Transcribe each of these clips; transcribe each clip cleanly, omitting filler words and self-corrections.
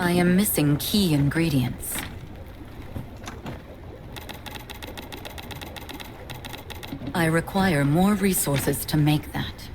I am missing key ingredients. I require more resources to make that.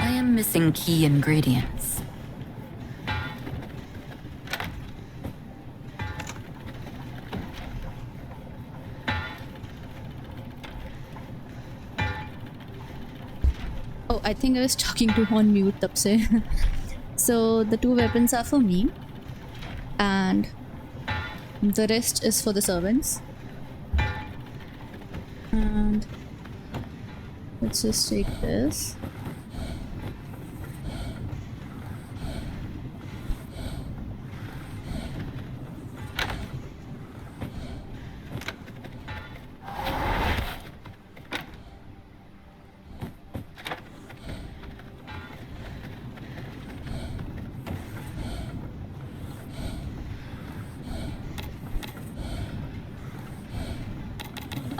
I am missing key ingredients. Oh, I think I was talking to on mute tab se. So the two weapons are for me, and the rest is for the servants. And let's just take this.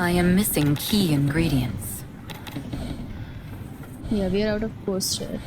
I am missing key ingredients. Yeah, we are out of coaster.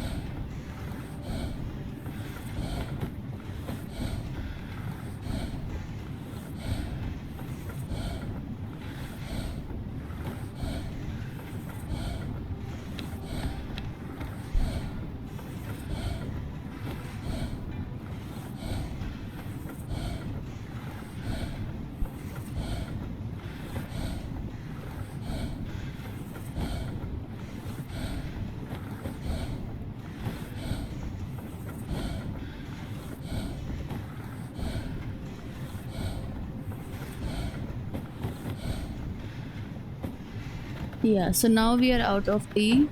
Yeah, so now we are out of the.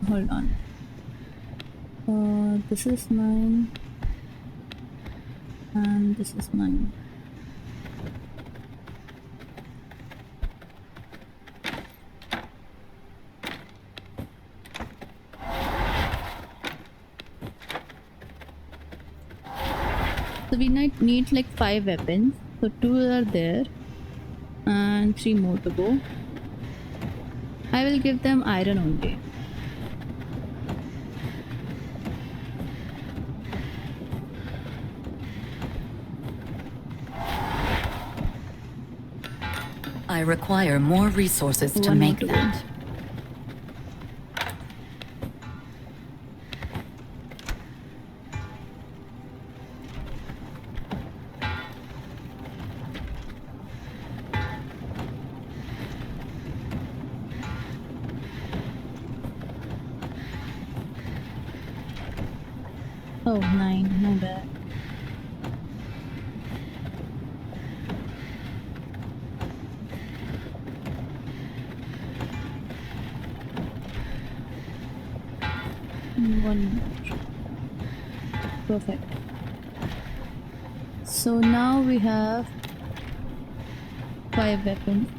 Hold on. This is mine. And this is mine. So we might need like 5 weapons. So 2 are there. And 3 more to go. I will give them iron only. I require more resources to One more make to go. that. Oh, 9. My bad. One more. Perfect. So now we have 5 weapons.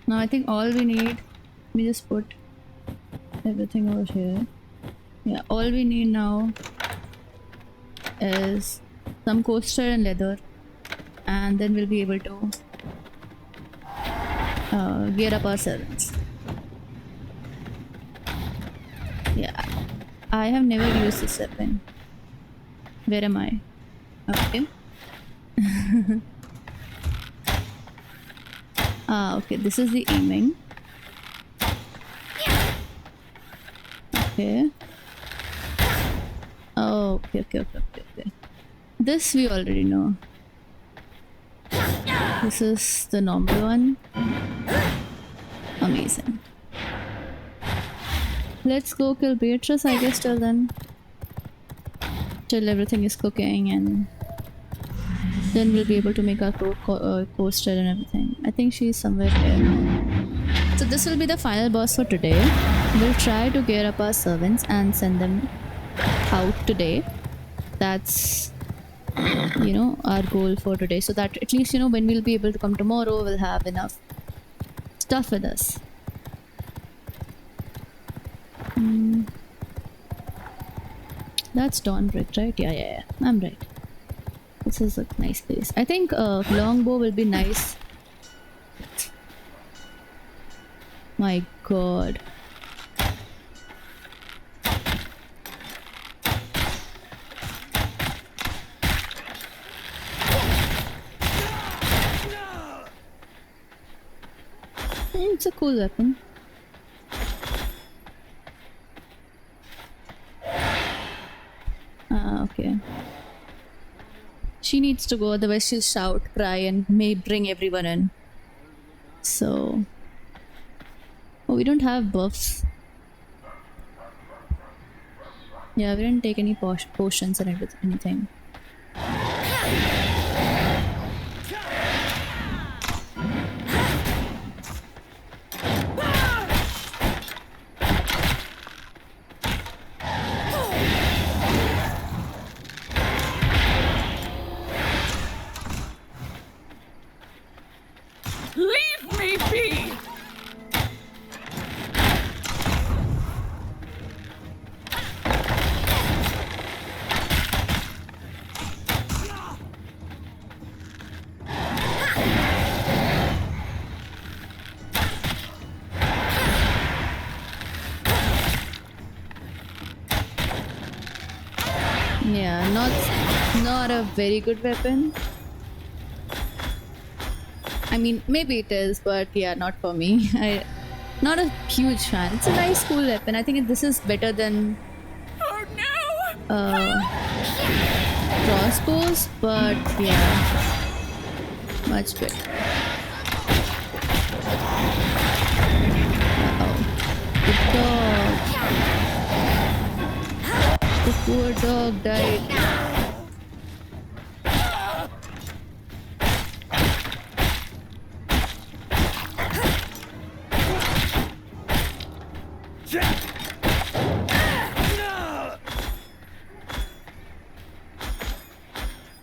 Now I think all we need, let me just put everything over here. Yeah, all we need now is some coaster and leather, and then we'll be able to gear up our servants. Yeah, I have never used this weapon. Where am I? Okay. Okay, this is the aiming. Okay. Oh, okay. This we already know. This is the normal one. Amazing. Let's go kill Beatrice, I guess, till then. Till everything is cooking, and then we'll be able to make our coaster and everything. I think she's somewhere here. So this will be the final boss for today. We'll try to gear up our servants and send them out today. That's, you know, our goal for today. So that at least, you know, when we'll be able to come tomorrow, we'll have enough stuff with us. That's Dawnbreak, right? Yeah. I'm right. This is a nice place. I think longbow will be nice. My god. It's a cool weapon. Okay. She needs to go, otherwise she'll shout, cry, and may bring everyone in. So... Oh, we don't have buffs. Yeah, we didn't take any potions or anything. Yeah, not a very good weapon. I mean, maybe it is, but yeah, not for me. I not a huge fan. It's a nice, cool weapon. I think this is better than Oh no! crossbows, but yeah, much better. Uh-oh. The dog. The poor dog died.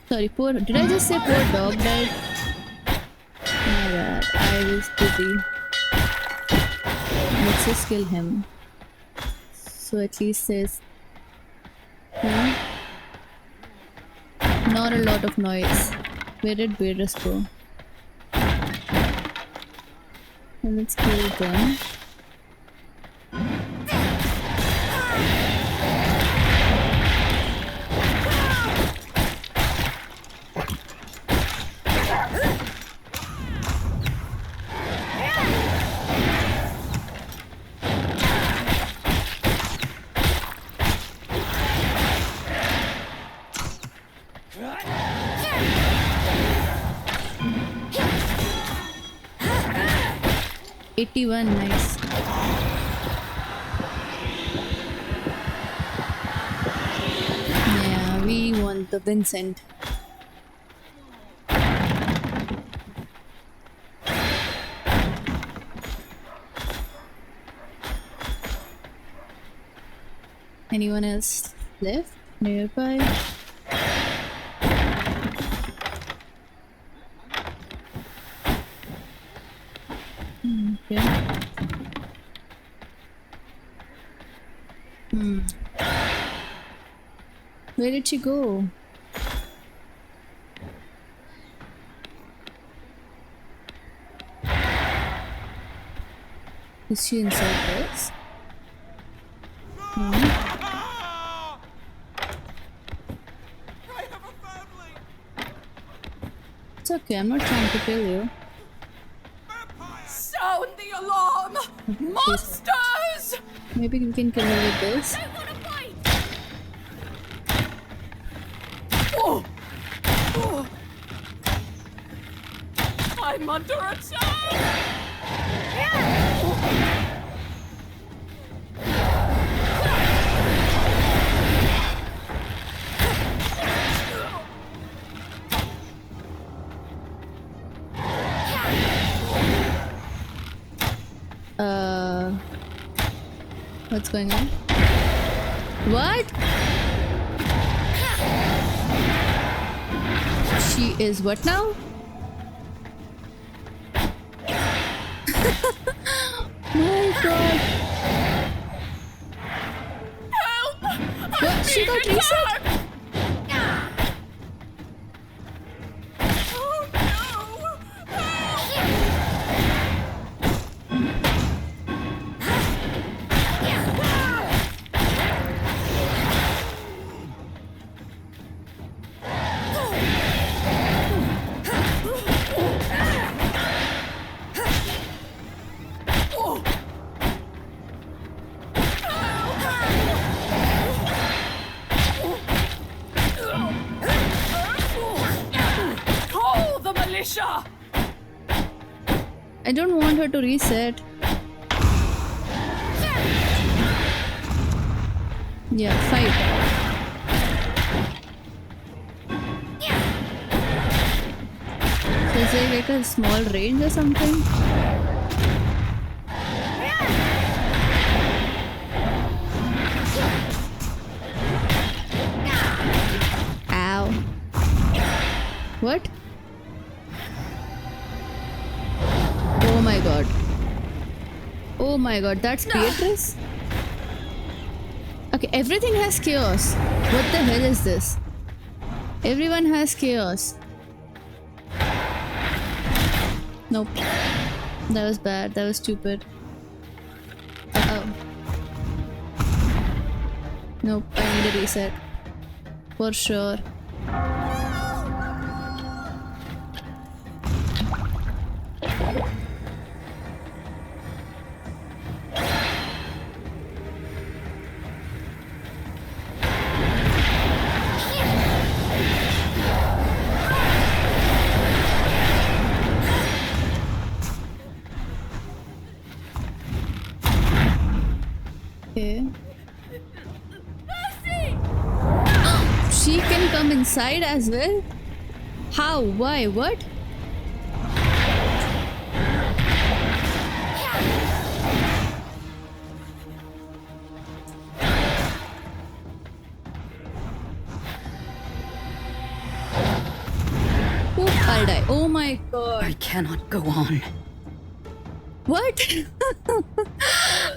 Sorry, poor. Did I just say poor dog died? My bad. I was busy. Let's just kill him. So at least there's not a lot of noise. Where did Beatrice go? And let's kill them. $81, nice. Yeah, we want the Vincent. Anyone else left nearby? Okay. Where did she go? Is she inside this? No. I have a family! It's okay, I'm not trying to kill you. Sound the alarm! Monsters! Maybe we can kill her with this. I wanna fight! Oh. Oh. I'm under attack! What's going on? What? She is what now? My god. Help! What? She got reset? Oh no! Call the militia! I don't want her to reset. Yeah, fight. So is there like a small range or something? Ow. What? Oh my god. Oh my god, that's Beatrice? Okay, everything has chaos. What the hell is this? Everyone has chaos. Nope. That was bad. That was stupid. Uh-oh. Nope, I need a reset. for sure. Okay. She can come inside as well? How? Why? What? Oh, I'll die. Oh my god. I cannot go on. What?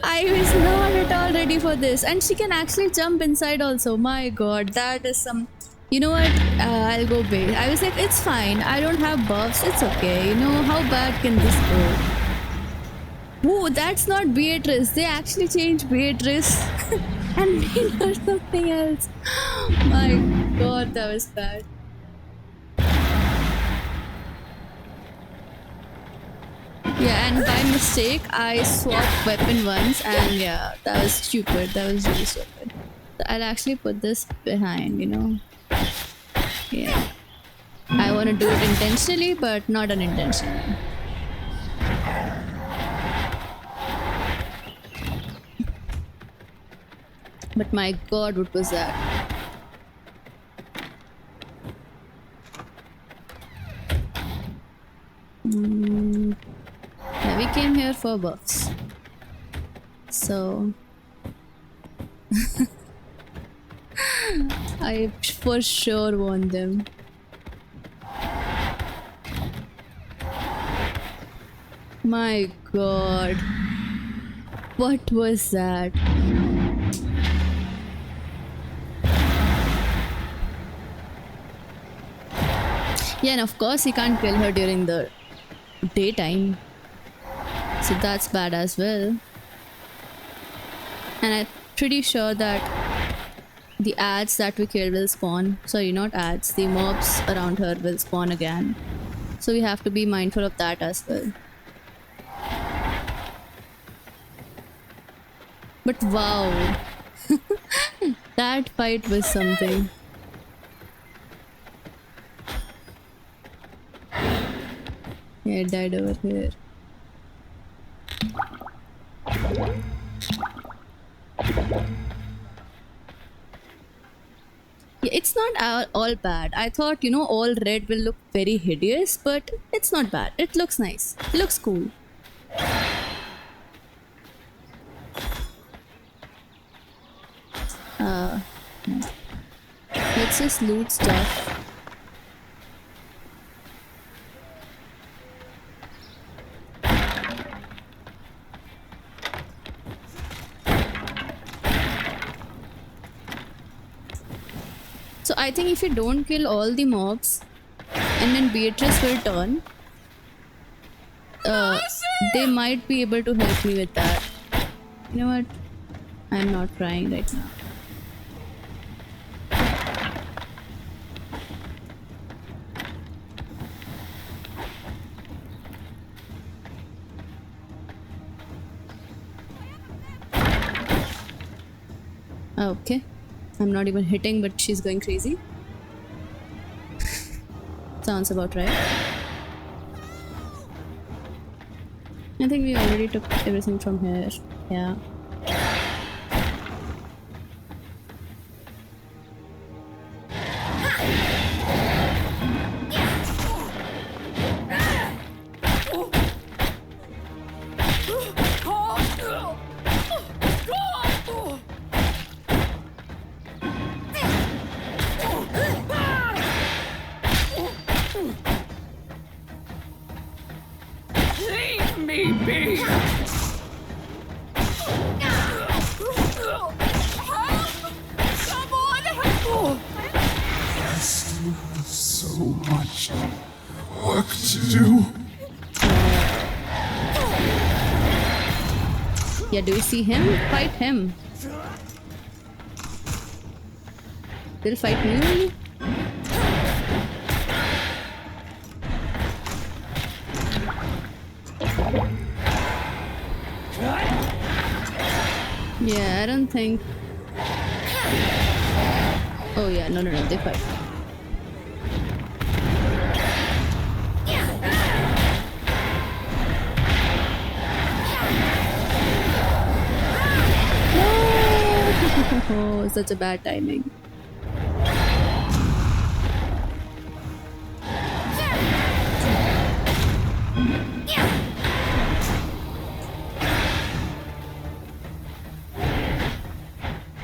I was not at all ready for this. And she can actually jump inside also. My god, that is some... You know what? I'll go base. I was like, it's fine. I don't have buffs. It's okay. You know, how bad can this go? Ooh, that's not Beatrice. They actually changed Beatrice and made her something else. My god, that was bad. Yeah, and by mistake, I swapped weapon once, and yeah, that was stupid. That was really stupid. So I'll actually put this behind, you know. Yeah. I want to do it intentionally, but not unintentionally. But my god, what was that? Yeah, we came here for buffs. So... I for sure want them. My god. What was that? Yeah, and of course he can't kill her during the daytime. So that's bad as well. And I'm pretty sure that the ads that we killed will spawn. Sorry, not ads. The mobs around her will spawn again. So we have to be mindful of that as well. But wow. That fight was something. Yeah, it died over here. Yeah, it's not all bad. I thought, you know, all red will look very hideous, but it's not bad. It looks nice. It looks cool. Let's just loot stuff. So I think if you don't kill all the mobs and then Beatrice will turn, they might be able to help me with that. You know what? I'm not trying right now. Okay. I'm not even hitting, but she's going crazy. Sounds about right. I think we already took everything from here. Yeah. Leave me be! Someone help! So much work to do. Yeah, do you see him? Fight him. They'll fight me only? Yeah, I don't think... Oh yeah, no, they fight. No! Such a bad timing.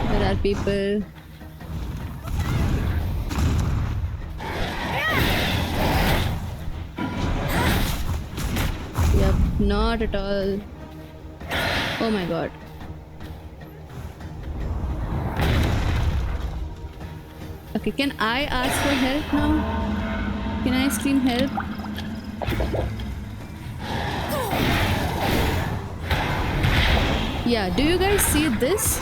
There are people. Yep, not at all. Oh my god. Okay, can I ask for help now? Can I scream help? Yeah, do you guys see this?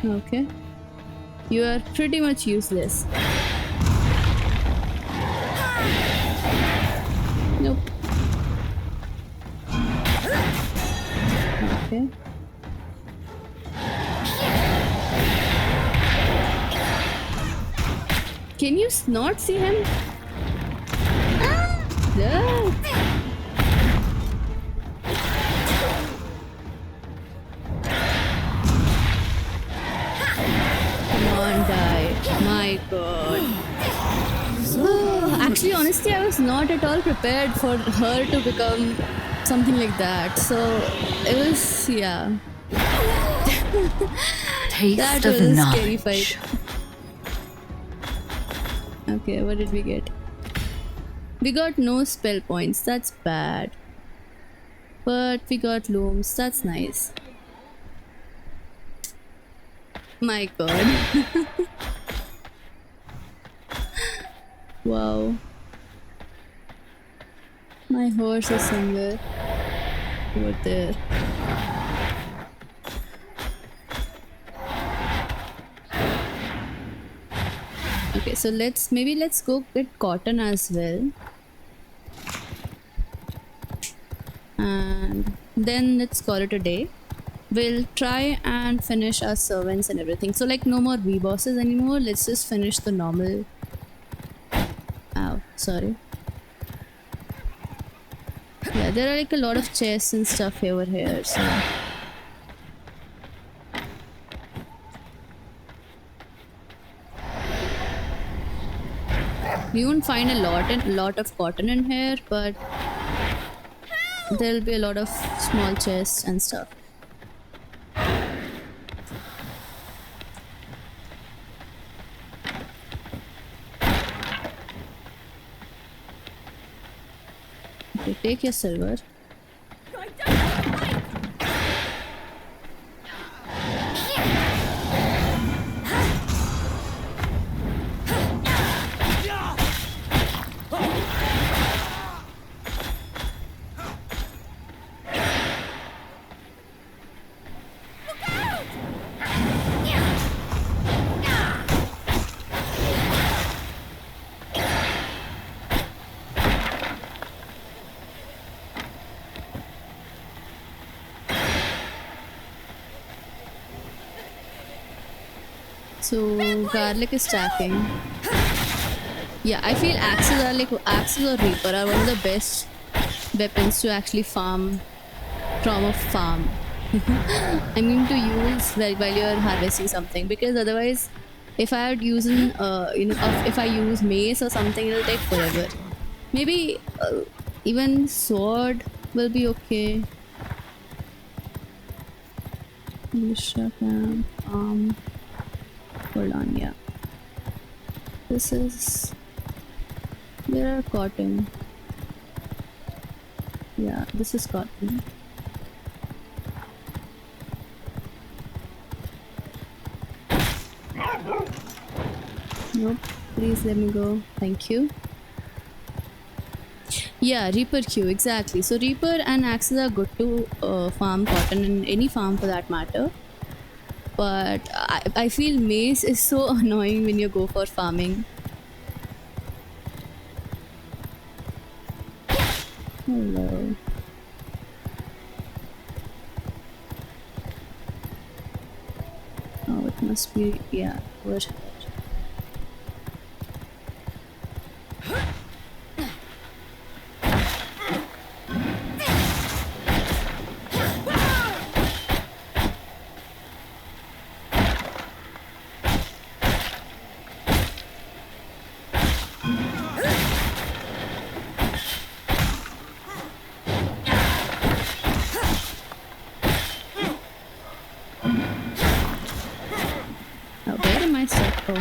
Okay. You are pretty much useless. Nope. Okay. Can you not see him? No. Come on, die. My god. Actually, honestly, I was not at all prepared for her to become something like that. So, it was, yeah. Taste That of was a scary knowledge. fight. Okay, what did we get? We got no spell points, that's bad. But we got looms, that's nice. My god. Wow. My horse is somewhere over there. Okay, so let's go get cotton as well. And then let's call it a day. We'll try and finish our servants and everything. So like no more V-bosses anymore. Let's just finish the normal. Ow, sorry. Yeah, there are like a lot of chests and stuff over here, so... You won't find a lot of cotton in here, but there'll be a lot of small chests and stuff. Okay, take your silver. So garlic is stacking. Yeah, I feel axes or reaper are one of the best weapons to actually farm from a farm. I mean to use while you're harvesting something, because otherwise, if I had using if I use mace or something, it'll take forever. Maybe even sword will be okay. Militia camp, hold on, yeah. This is... There are cotton. Yeah, this is cotton. Nope, please let me go. Thank you. Yeah, Reaper queue, exactly. So Reaper and Axes are good to farm cotton in any farm for that matter. But I feel mace is so annoying when you go for farming. Hello. Oh, it must be, yeah, over here. Oh, where am I stuck? Oh.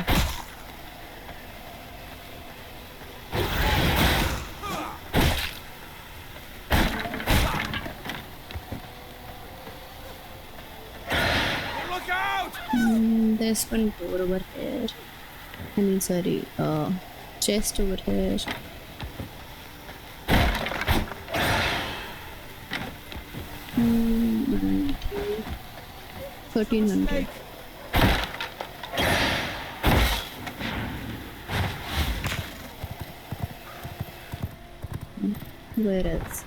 Look out! There's one door over here. I mean, sorry, chest over here. Hmm, 1300. Where else?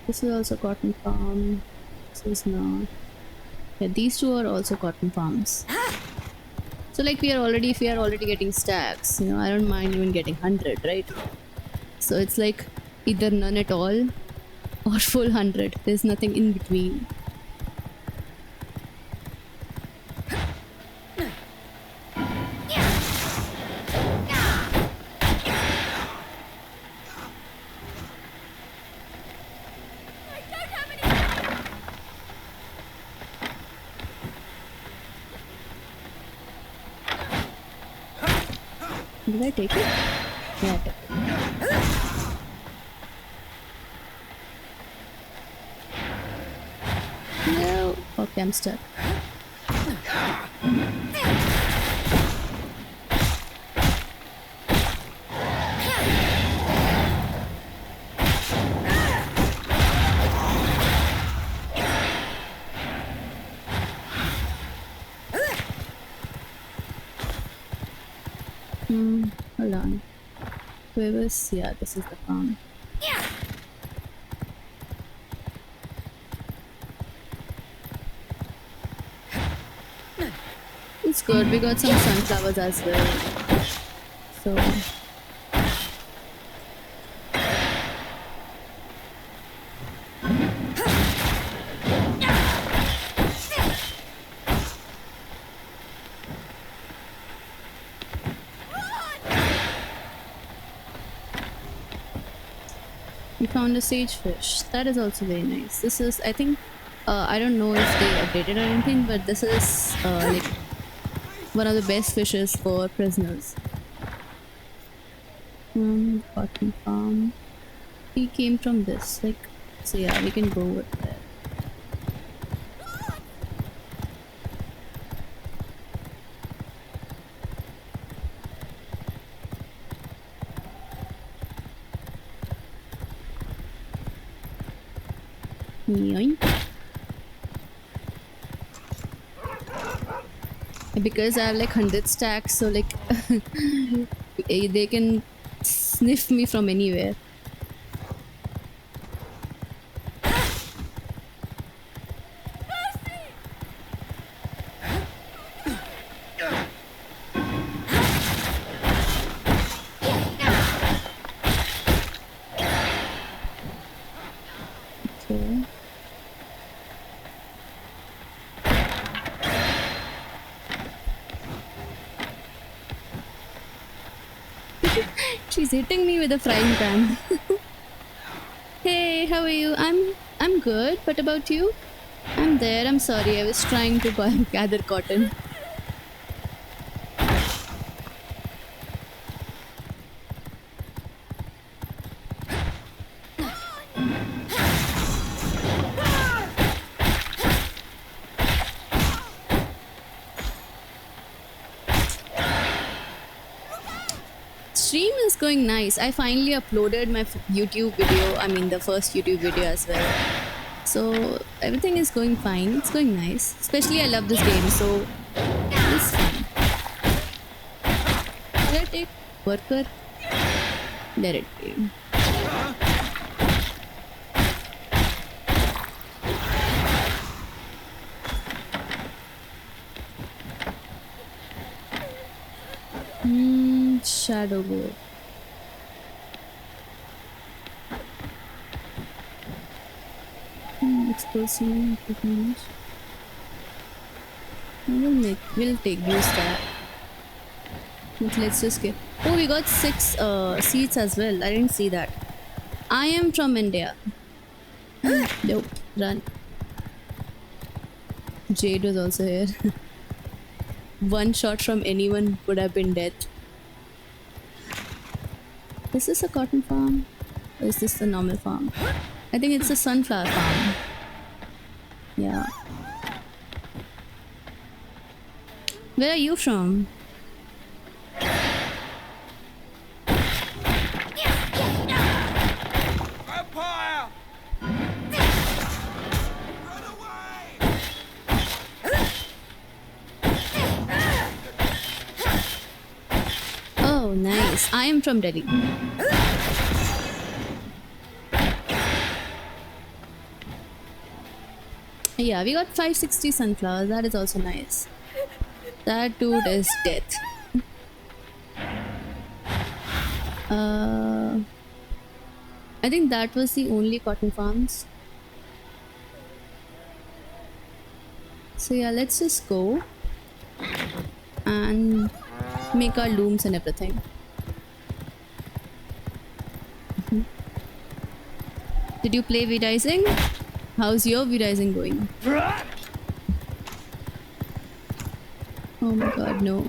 This is also cotton farm. This is not. Yeah, these two are also cotton farms. So like if we are already getting stacks, I don't mind even getting 100, right? So it's like either none at all or full 100. There's nothing in between. Did I take it? Yeah, I took it. No. Okay, I'm stuck. Hold on. Yeah, this is the farm. It's good. We got some sunflowers as well. So we found a sagefish. That is also very nice. This is, I think, I don't know if they updated or anything, but this is like one of the best fishes for prisoners. Cotton farm. He came from this, like, so yeah, we can go over there. Yoink. Because I have like 100 stacks, so like they can sniff me from anywhere. Okay. She's hitting me with a frying pan. Hey, how are you? I'm good. What about you? I'm there. I'm sorry. I was trying to gather cotton. stream is going nice. I finally uploaded my YouTube video. I mean, the first YouTube video as well. So everything is going fine. It's going nice. Especially I love this game, so it's fun. Let it take worker. Let it be. Shadow board. Exposing equipment. We'll take use that. But let's just get. Oh, we got 6 seats as well. I didn't see that. I am from India. Nope. Run. Jade was also here. One shot from anyone would have been dead. Is this a cotton farm? Or is this the normal farm? I think it's a sunflower farm. Yeah. Where are you from? Vampire! Run away! Oh, nice. I am from Delhi. Yeah, we got 560 sunflowers. That is also nice. That dude is dead. I think that was the only cotton farms. So yeah, let's just go and make our looms and everything. Did you play V-Rising? How's your V-Rising going? Oh my god, no.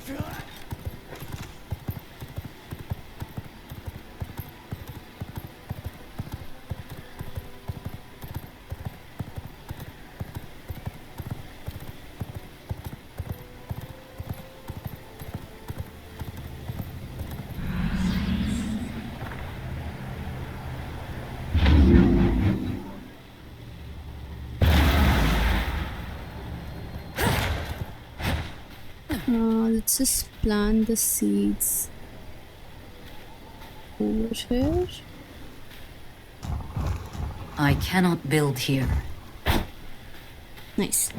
Let's just plant the seeds over here. I cannot build here. Nice.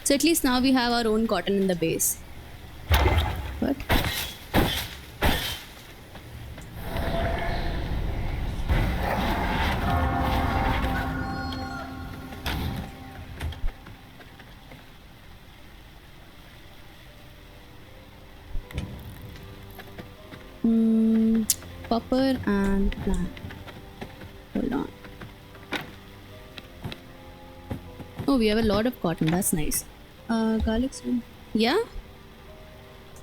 So at least now we have our own cotton in the base. What? Copper and plant. Hold on. Oh, we have a lot of cotton. That's nice. Garlic spoon. Yeah?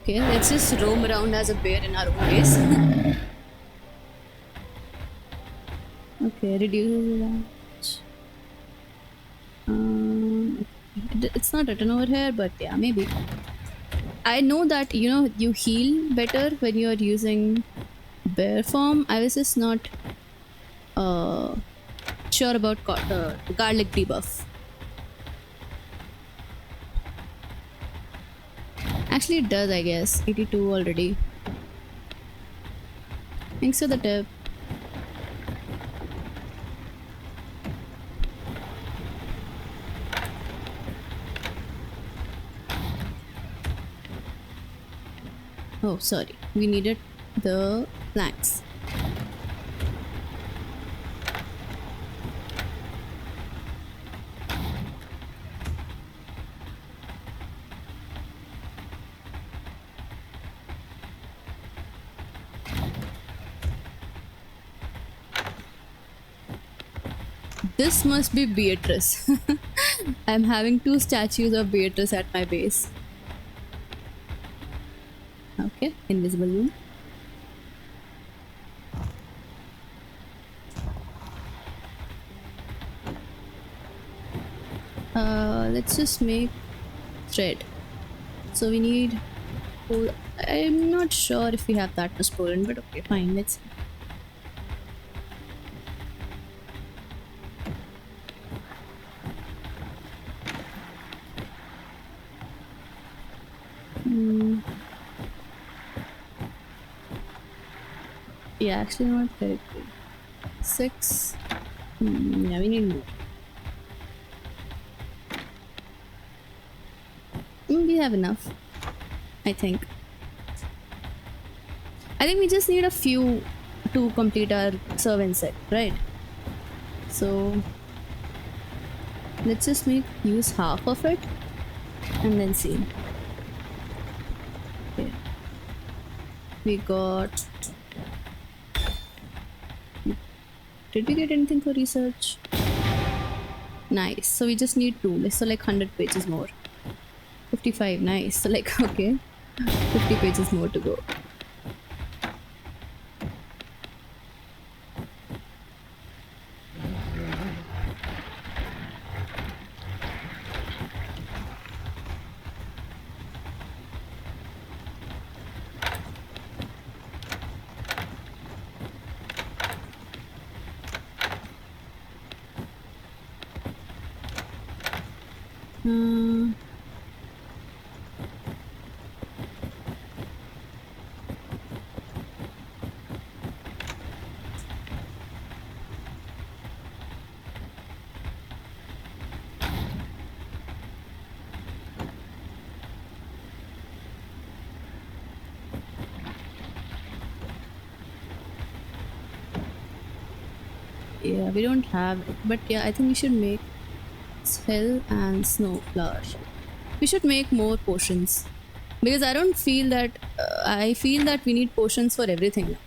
Okay, let's just roam around as a bear in our own base. Okay, reduce damage. It's not written over here, but yeah, maybe. I know that, you know, you heal better when you're using bear form. I was just not sure about garlic debuff. Actually it does, I guess. 82 already. Thanks for the tip. Oh, sorry. We needed the planks. This must be Beatrice. I'm having 2 statues of Beatrice at my base. Okay, invisible room. Let's just make thread. So we need I'm not sure if we have that much pollen, but okay, fine. Let's see. Yeah, actually not very good. 6. Yeah, we need more. We have enough, I think. I think we just need a few to complete our servant set, right? So let's just use half of it and then see. Okay. We got. Did we get anything for research? Nice. So we just need 2. So like 100 pages more. 55. Nice. So like okay, 50 pages more to go. Yeah, we don't have it, but yeah, I think we should make hell and snow flower. We should make more potions because I don't feel that. I feel that we need potions for everything now.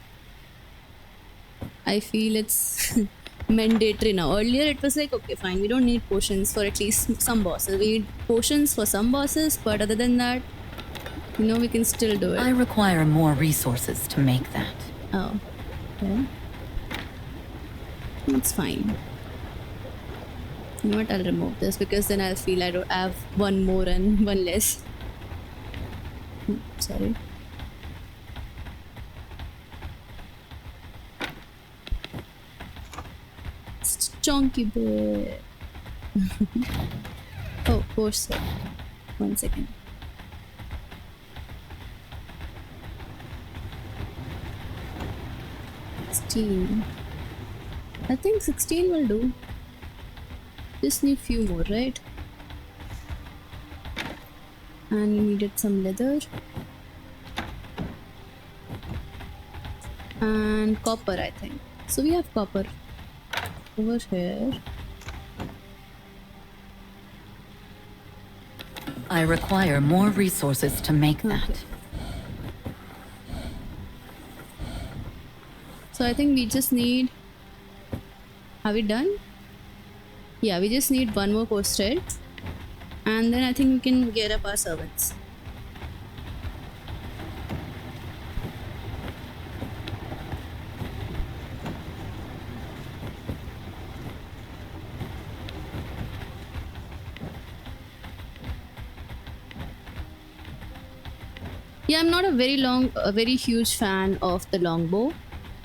I feel it's mandatory now. Earlier, it was like okay, fine, we don't need potions for at least some bosses. We need potions for some bosses, but other than that, we can still do it. I require more resources to make that. Oh, okay. It's fine. You know what? I'll remove this because then I'll feel I don't have one more and one less. Sorry. It's chunky bit. Oh, course. 1 second. I think 16 will do. Just need few more, right? And you needed some leather. And copper, I think. So we have copper over here. I require more resources to make that. So I think we just need... Are we done? Yeah, we just need one more posted. And then I think we can get up our servants. Yeah, I'm not a very huge fan of the longbow.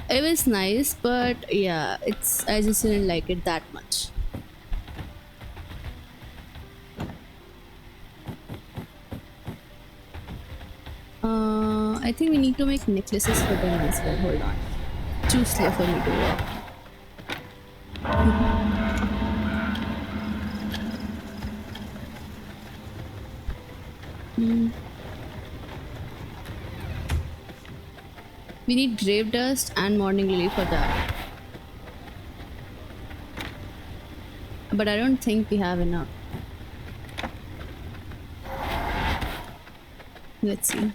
It was nice, but yeah, I just didn't like it that much. I think we need to make necklaces for them as well. Hold on. Too slow for me to walk. We need grave dust and morning lily for that. But I don't think we have enough. Let's see.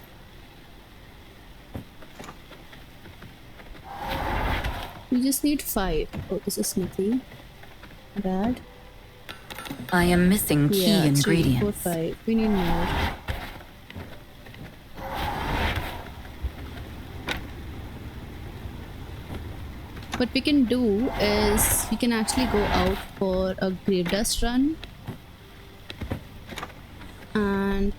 We just need 5. Oh, this is smithy. Bad. I am missing key Yeah, 3, ingredients. 4, 5. We need more. What we can do is we can actually go out for a grave dust run. And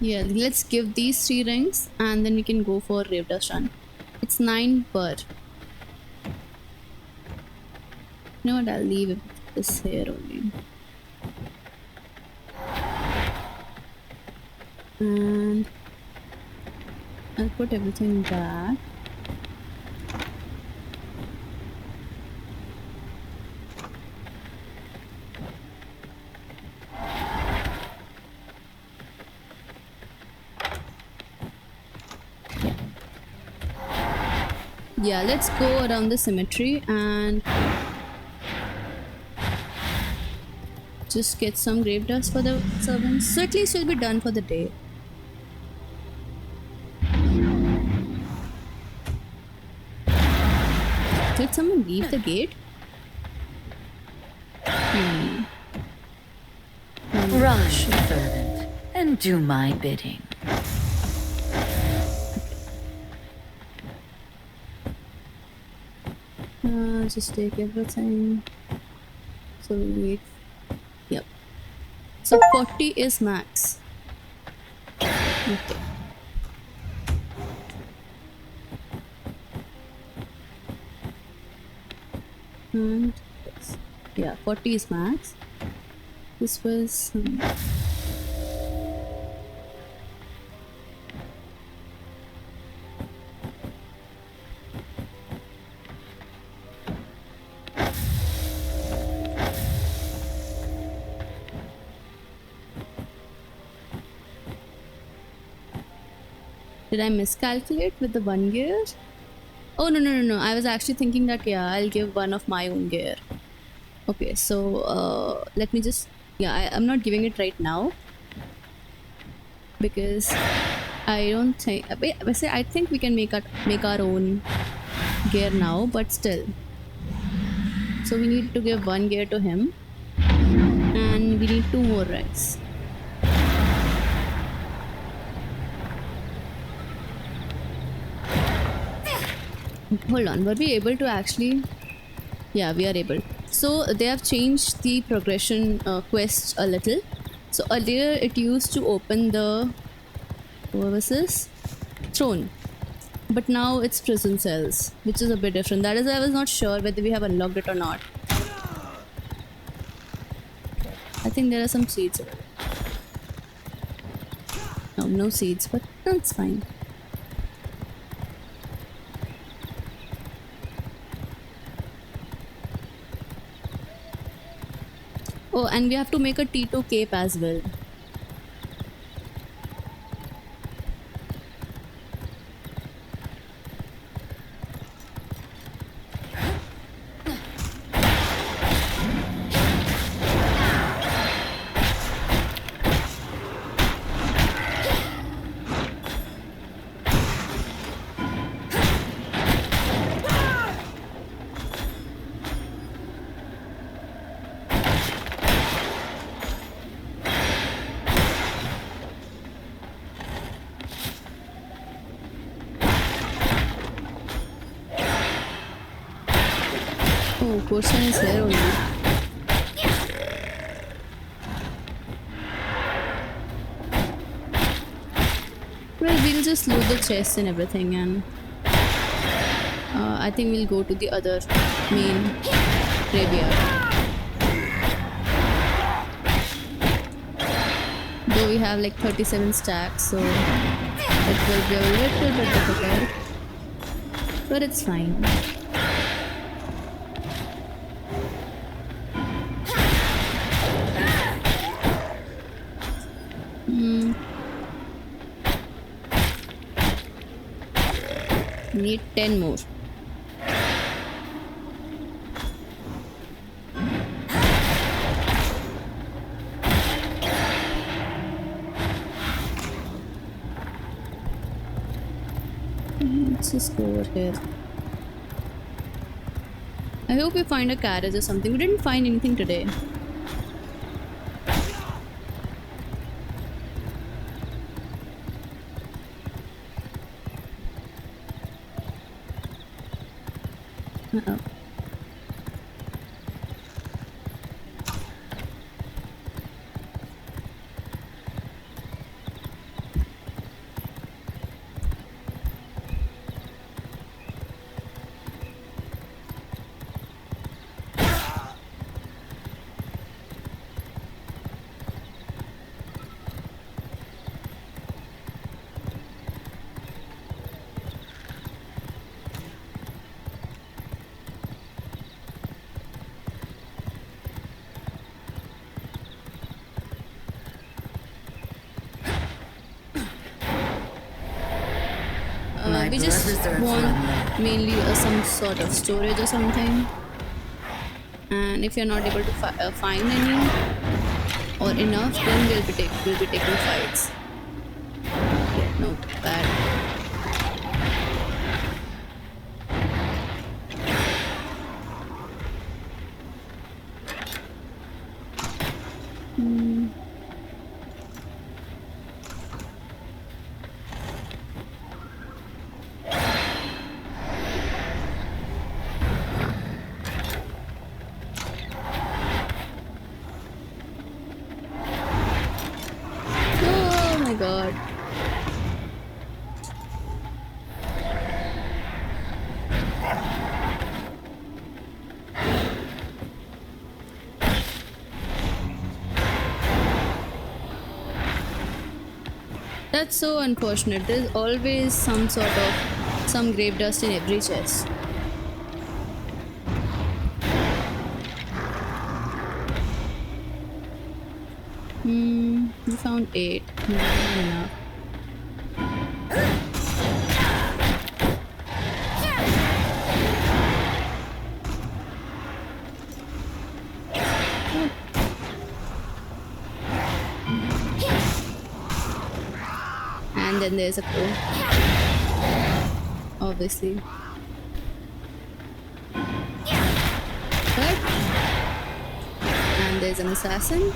Yeah, let's give these 3 rings and then we can go for Rave Dust Run. It's 9 per. You know what? I'll leave this here only. And I'll put everything back. Yeah, let's go around the cemetery and just get some grave dust for the servants. So at least we'll be done for the day. Did someone leave the gate? Rush, servant, and do my bidding. Just take everything. So we wait. Yep. So 40 is max. Okay. And yes. Yeah, 40 is max. This was did I miscalculate with the 1 gear? Oh no. I was actually thinking that yeah, I'll give 1 of my own gear. Okay, so let me just I'm not giving it right now because I don't think I think we can make our own gear now, but still. So we need to give 1 gear to him and we need 2 more rights. Hold on, were we able to actually? Yeah, we are able. So they have changed the progression quests a little. So earlier it used to open the what was this? Throne. But now it's prison cells, which is a bit different. That is why I was not sure whether we have unlocked it or not. I think there are some seeds. No seeds, but that's fine. Oh, and we have to make a T2 cape as well. Oh, portion is here only. Well, we'll just loot the chest and everything, and I think we'll go to the other main graveyard. Though we have like 37 stacks, so it will be a little bit difficult, but it's fine. Need 10 more. Let's just go over here. I hope we find a carriage or something. We didn't find anything today. Uh-oh. My we blood just reserves want run low. mainly some sort of storage or something. And if you're not able to find any or enough, then we'll be taking fights. Yeah, no, bad. Oh my god. That's so unfortunate. There's always some grave dust in every chest. We found 8. Not enough. And then there's a crow. Obviously. But and there's an assassin.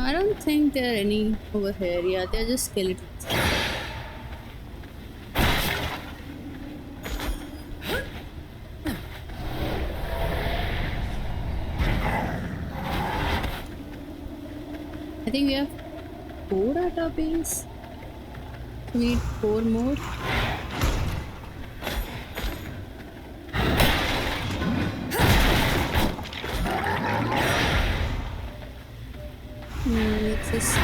I don't think there are any over here. Yeah, they're just skeletons. I think we have 4 at our base. We need 4 more. Let's just...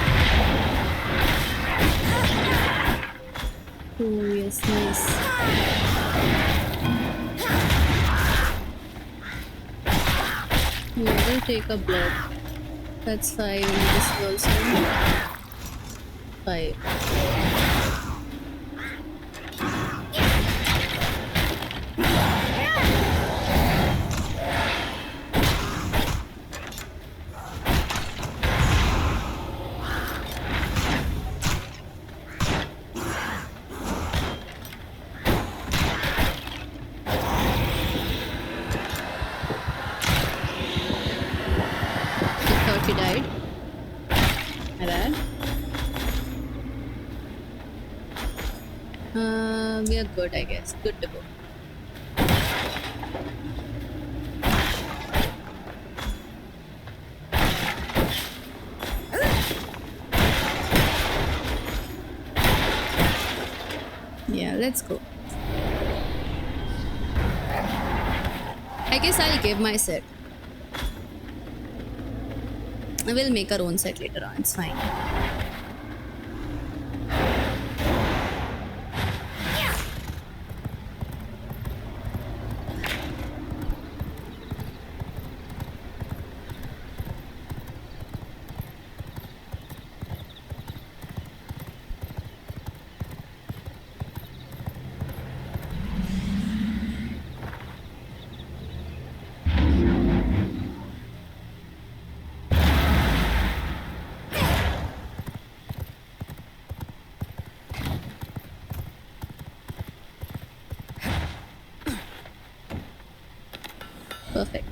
Oh yes, nice. Yeah, we'll take a blood. That's 5 and this is also 5. Thought he died. My bad. We are good, I guess. Good to go. Yeah, let's go. I guess I'll give my set. I will make our own set later on, it's fine. Perfect.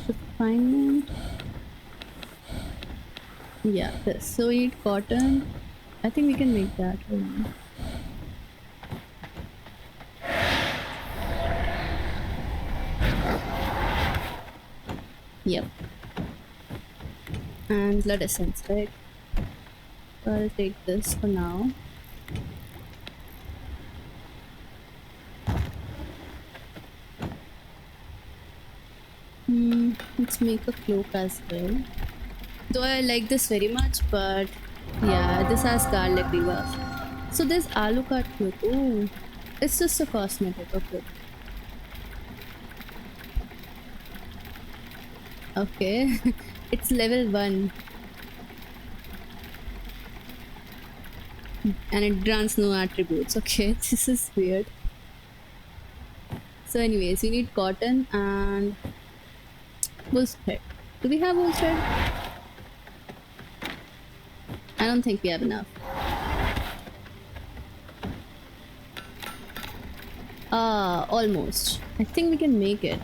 Refinement. Yeah, this. So we need cotton. I think we can make that. Hold on. Yep. And blood essence, right? So I'll take this for now. Let's make a cloak as well. Though I like this very much, but yeah, this has garlic rebuff. So there's Alucard cloak. Oh, it's just a cosmetic. Okay. Okay, it's level 1 and it grants no attributes. Okay, this is weird. So, anyways, we need cotton and wool thread. Do we have wool thread? I don't think we have enough. Almost. I think we can make it.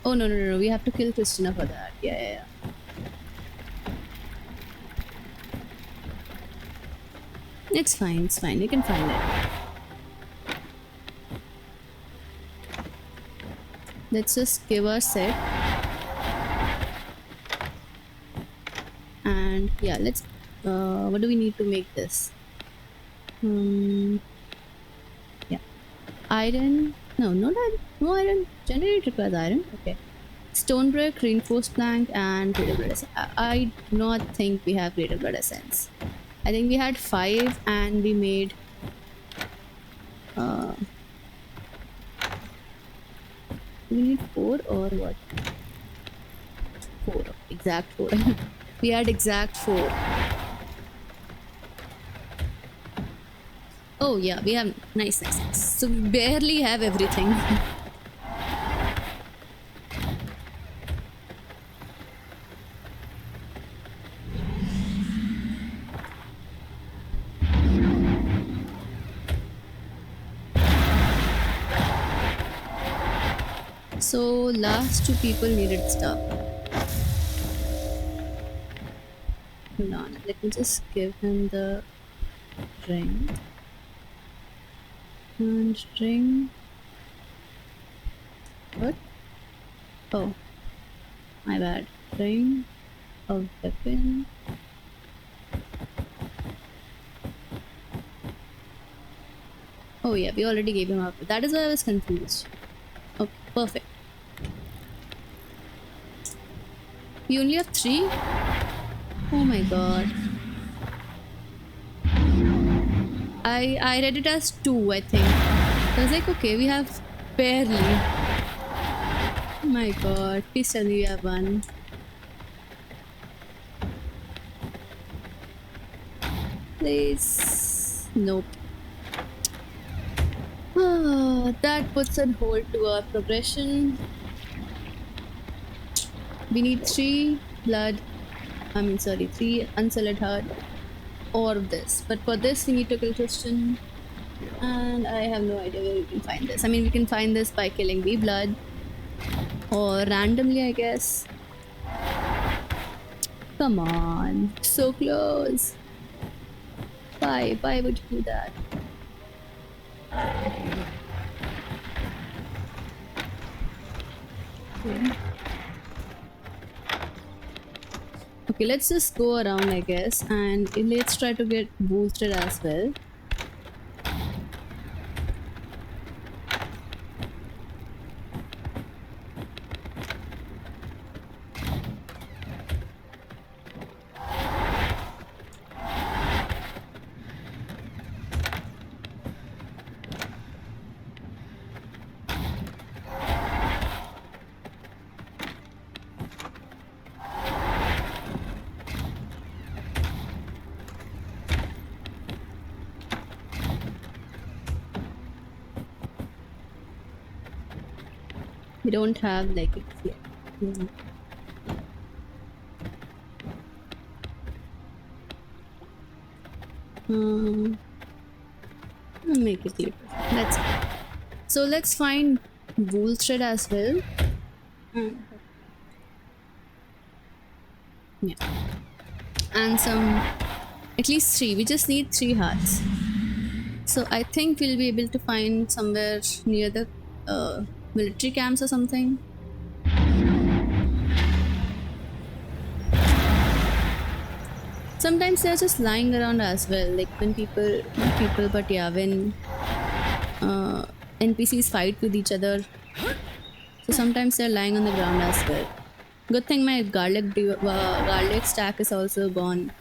Oh no, we have to kill Christina for that. Yeah. It's fine, we can find it. Let's just give her a set. And yeah, let's what do we need to make this? Yeah. Iron. No iron. Generally it requires iron. Okay. Stone brick, reinforced plank, and greater blood essence. I do not think we have greater blood essence. I think we had 5 and we made we need 4 or what? 4. Exact 4. We had exact 4. Oh yeah, we have nice. So we barely have everything. So last 2 people needed stuff. Hold on, let me just give him the ring. And ring. What? Oh, my bad. Ring of weapon. Oh yeah, we already gave him up. That is why I was confused. Okay, perfect. We only have 3? Oh my god. I read it as 2, I think. I was like, okay, we have barely. Oh my god, please tell me we have 1. Please. Nope. That puts a hold to our progression. We need 3 blood. 3 unsullied heart. Or this. But for this, we need to kill Christian. And I have no idea where we can find this. We can find this by killing B blood. Or randomly, I guess. Come on. So close. Why? Why would you do that? Okay, let's just go around, I guess, and let's try to get boosted as well. We don't have like it yet. I'll make it later. Let's find wool thread as well. Yeah. and some, at least 3. We just need 3 hearts. So I think we'll be able to find somewhere near the military camps or something. Sometimes they're just lying around as well, like when people, not people, but yeah, when NPCs fight with each other. So sometimes they're lying on the ground as well. Good thing my garlic stack is also gone.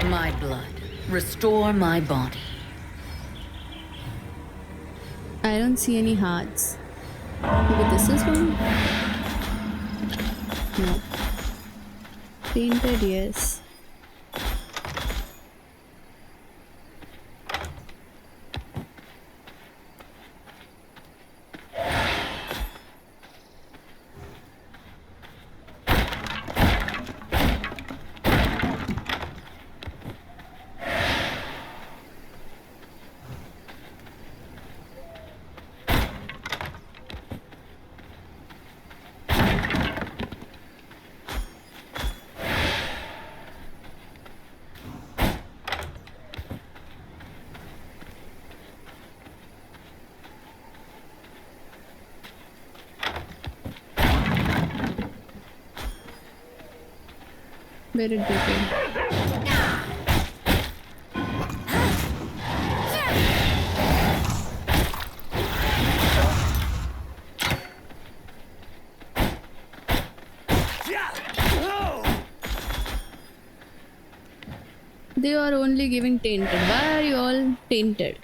My blood. Restore my body. I don't see any hearts. Maybe this is one? No. Painted, yes. Where did they go? They are only giving tainted. Why are you all tainted?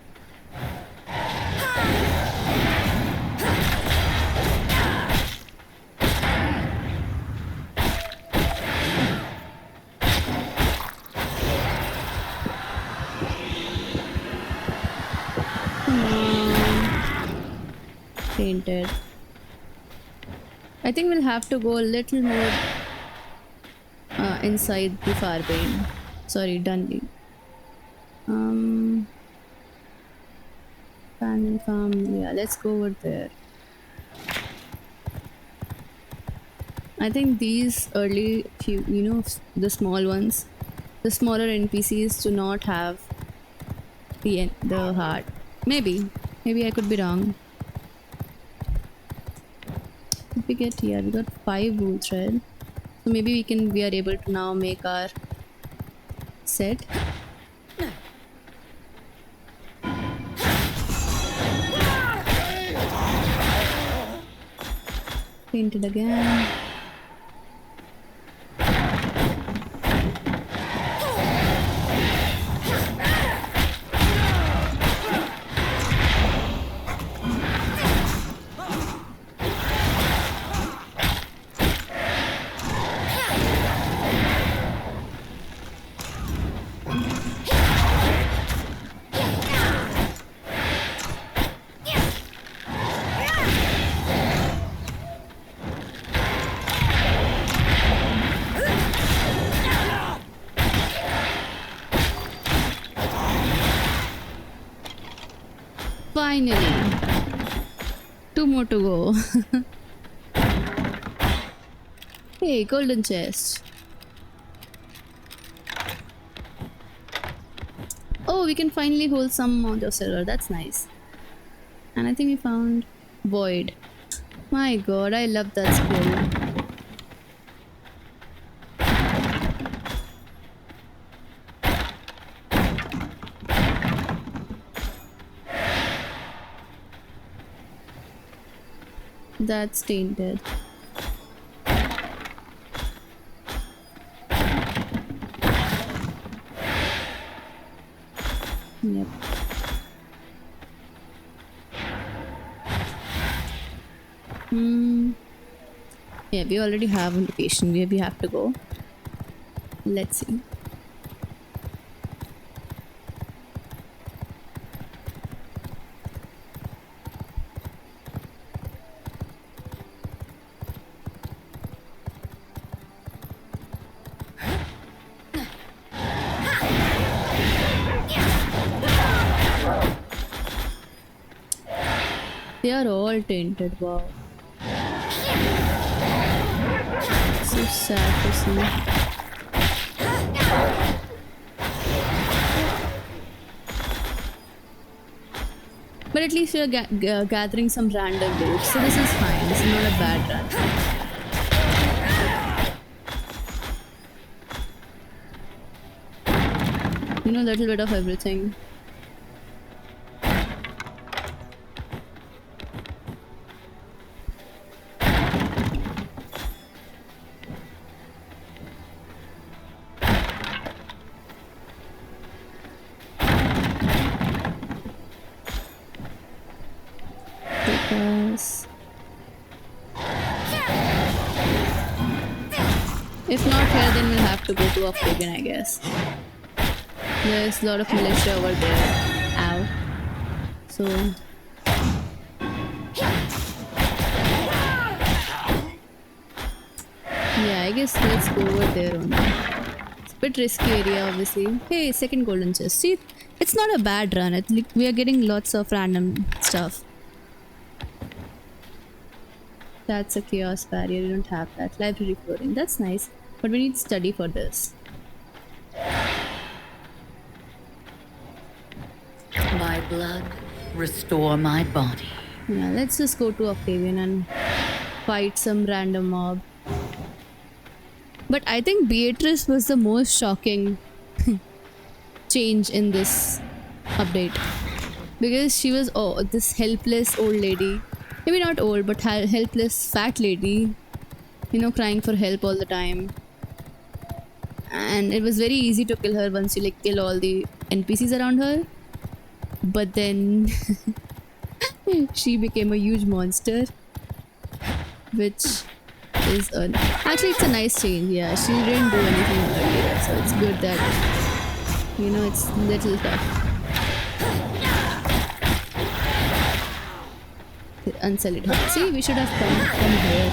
Tainted. I think we'll have to go a little more inside the Farbane. Sorry, Dundee. Panel farm. Yeah, let's go over there. I think these early few, the small ones, the smaller NPCs do not have the heart. Maybe I could be wrong. What we get here? We got 5 wool thread. So maybe we are able to now make our set. Painted again. Finally, 2 more to go. Hey, golden chest. Oh, we can finally hold some amount of silver. That's nice. And I think we found void. My god, I love that skill. That's tainted. Yep. Yeah, we already have a location where we have to go. Let's see. They are all tainted, wow. So sad to see. But at least we are gathering some random loot, so this is fine. This is not a bad run. You know, a little bit of everything. Because if not here, then we'll have to go to Octavian, I guess. There's a lot of militia over there. Ow. So yeah, I guess let's go over there only. It's a bit risky area, obviously. Hey, second golden chest. See, it's not a bad run. It's like we are getting lots of random stuff. That's a chaos barrier. We don't have that. Library floating. That's nice. But we need study for this. My blood, restore my body. Yeah, let's just go to Octavian and fight some random mob. But I think Beatrice was the most shocking change in this update. Because she was this helpless old lady. Maybe not old, but helpless fat lady. You know, crying for help all the time. And it was very easy to kill her once you like kill all the NPCs around her. But then she became a huge monster, which is actually it's a nice change. Yeah, she didn't do anything earlier, so it's good that you know it's little tough. Unsullied heart. See, we should have come from here.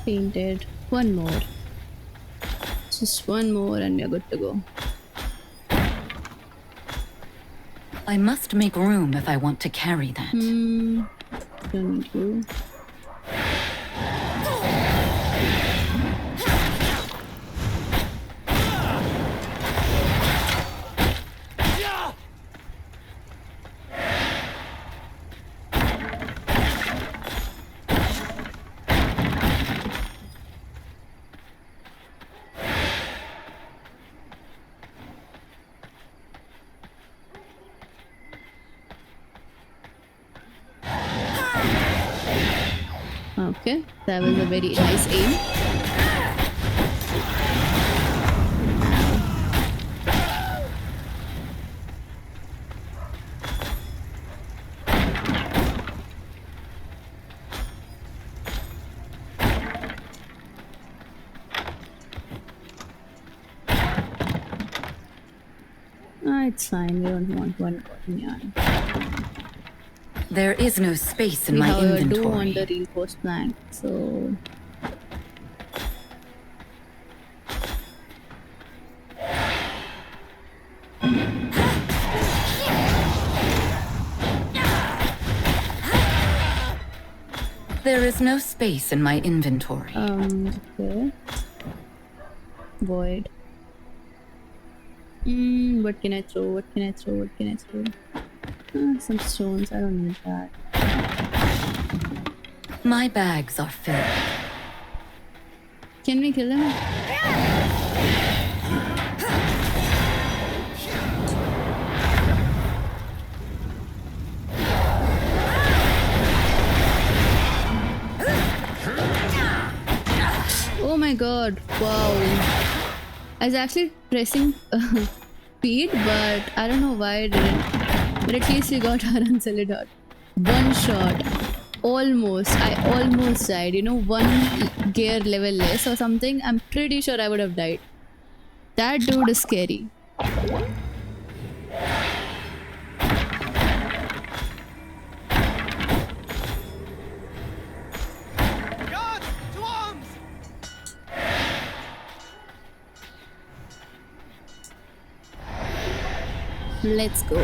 Painted. One more. Just one more and we're good to go. I must make room if I want to carry that. Don't need you. Okay, that was a very nice aim. It's fine, we don't want one cotton yarn. There is no space in We my however do inventory. want the reinforced plank, so There is no space in my inventory. Okay. Void. What can I throw? What can I throw? What can I throw? Some stones. I don't need that. My bags are filled. Can we kill him? Oh my god, wow. I was actually pressing speed, but I don't know why I didn't. But at least we got our Uncellular. One shot. Almost. I almost died. You know, one gear level less or something. I'm pretty sure I would have died. That dude is scary. Guard, to arms! Let's go.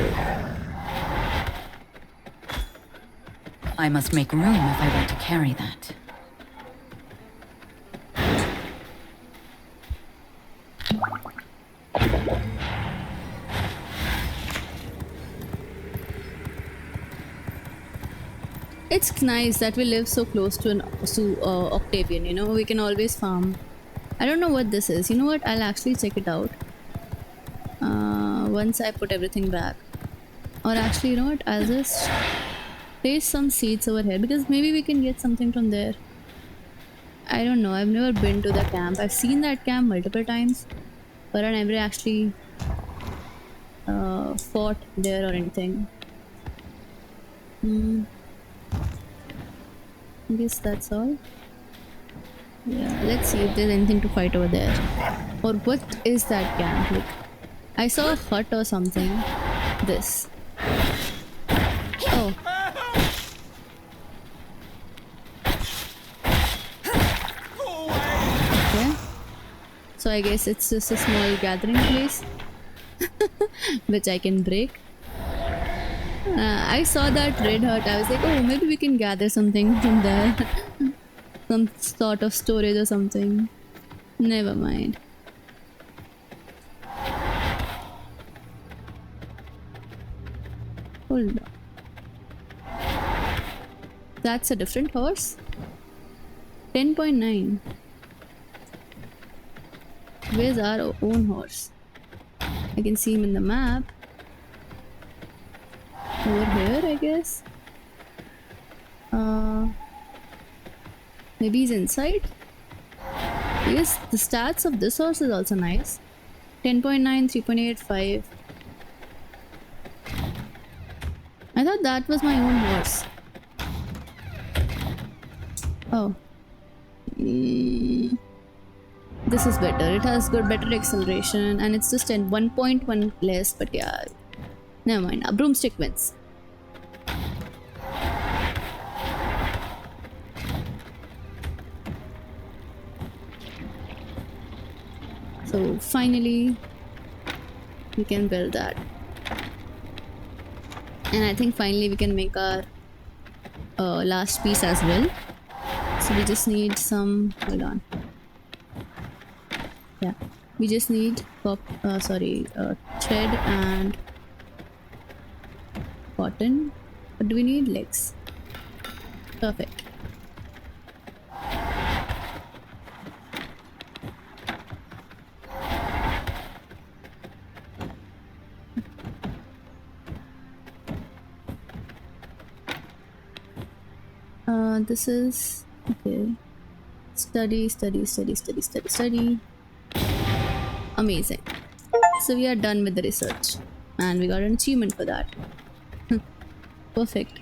I must make room if I want to carry that. It's nice that we live so close to Octavian, you know, we can always farm. I don't know what this is. You know what? I'll actually check it out once I put everything back. Or actually, you know what? I'll just place some seeds over here because maybe we can get something from there. I don't know. I've never been to the camp. I've seen that camp multiple times, but I never actually fought there or anything. I guess that's all. Yeah, let's see if there's anything to fight over there. Or what is that camp? Like, I saw a hut or something. This. Oh. Okay. So I guess it's just a small gathering place which I can break. I saw that red hut. I was like, oh, maybe we can gather something from there. Some sort of storage or something. Never mind. Hold on. That's a different horse? 10.9. Where's our own horse? I can see him in the map. Over here, I guess. Maybe he's inside? Yes, the stats of this horse is also nice. 10.9, 3.8, 5. I thought that was my own horse. Oh. This is better. It has got better acceleration and it's just 1.1 less, but yeah. Never mind. A broomstick wins. So finally, we can build that. And I think finally we can make our last piece as well. So we just need some, hold on. Yeah, we just need thread and cotton. But do we need legs? Perfect. This is okay. Study. Amazing. So we are done with the research and we got an achievement for that. Perfect.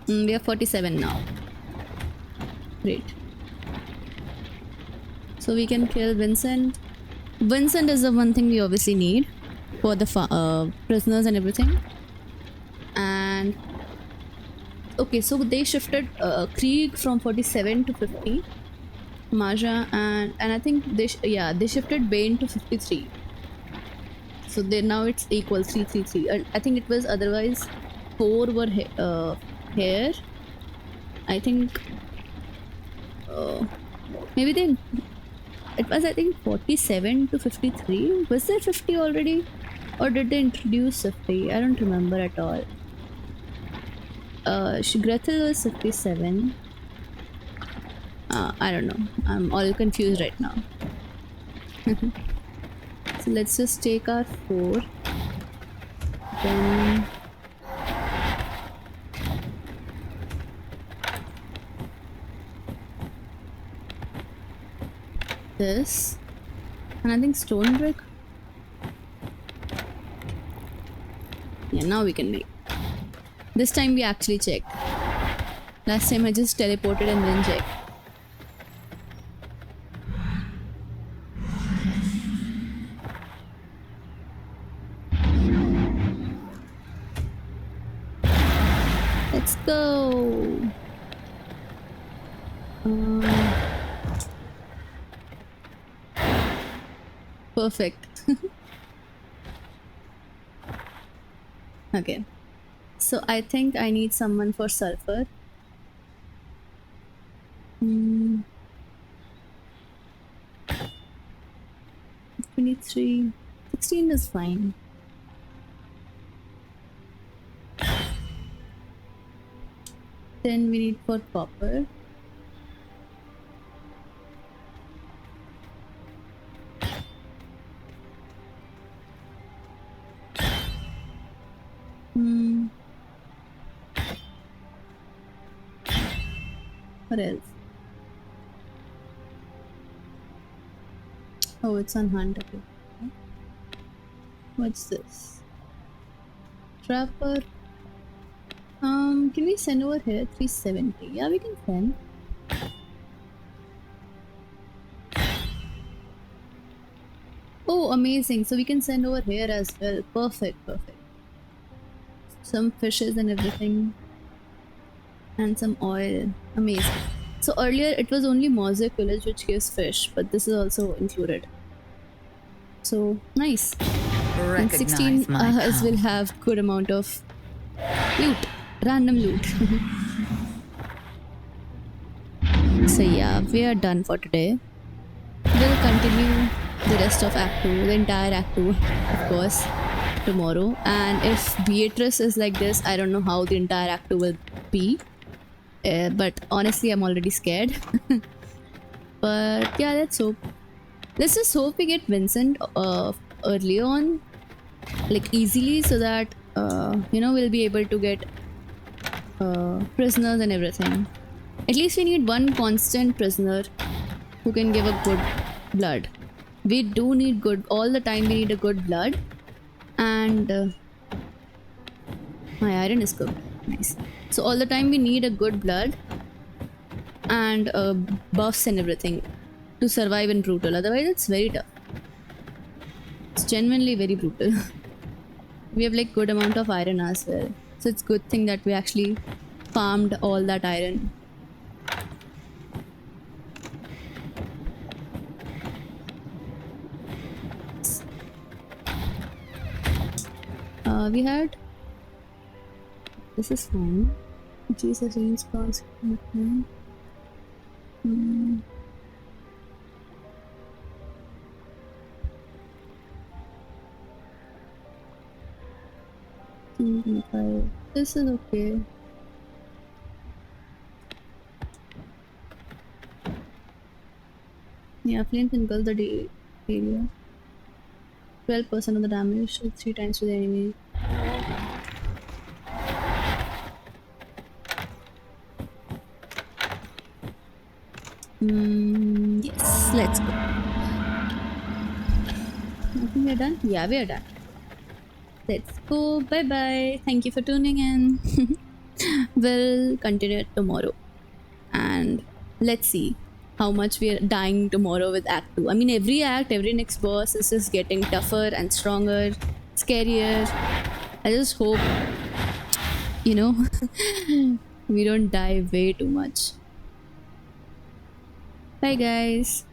We are 47 now. Great. So we can kill Vincent. Vincent is the one thing we obviously need for the prisoners and everything. And okay, so they shifted Krieg from 47 to 50. Maja and I think they shifted Bane to 53. So they now it's equal 333. I think it was otherwise 4 were here I think maybe they. It was, I think, 47 to 53. Was there 50 already? Or did they introduce 50? I don't remember at all. Gretel was 57. I don't know. I'm all confused right now. So let's just take our 4. Then this. And I think stone brick. Yeah, now we can make. This time we actually checked. Last time I just teleported and then checked. Let's go. Perfect. Okay. So I think I need someone for sulfur. 23. 16 is fine. Then we need for copper. What else? Oh, it's on hunt. Okay. What's this? Trapper. Can we send over here? 370. Yeah, we can send. Oh, amazing. So we can send over here as well. Perfect, perfect. Some fishes and everything. And some oil. Amazing. So earlier it was only Mosaic Village which gives fish, but this is also included. So nice. And 16 us will have good amount of loot. Random loot. So yeah, we are done for today. We'll continue the rest of Act 2, the entire Act 2, of course, tomorrow. And if Beatrice is like this, I don't know how the entire Act 2 will be. But honestly, I'm already scared. But yeah, let's hope. Let's just hope we get Vincent early on, like easily, so that we'll be able to get prisoners and everything. At least we need one constant prisoner who can give a good blood. We do need good all the time. We need a good blood, and my iron is cooked. Nice. So all the time we need a good blood and buffs and everything to survive in brutal. Otherwise, it's very tough. It's genuinely very brutal. We have like good amount of iron as well, so it's good thing that we actually farmed all that iron. We had. This is fine. Jesus, rain spawns. This is okay. Yeah, flames engulf the area. 12% of the damage, 3 times to the enemy. Yes, let's go. I think we're done. Yeah, we are done. Let's go. Bye bye. Thank you for tuning in. We'll continue it tomorrow. And let's see how much we are dying tomorrow with Act 2. I mean, every act, every next boss is just getting tougher and stronger, scarier. I just hope, we don't die way too much. Bye, guys.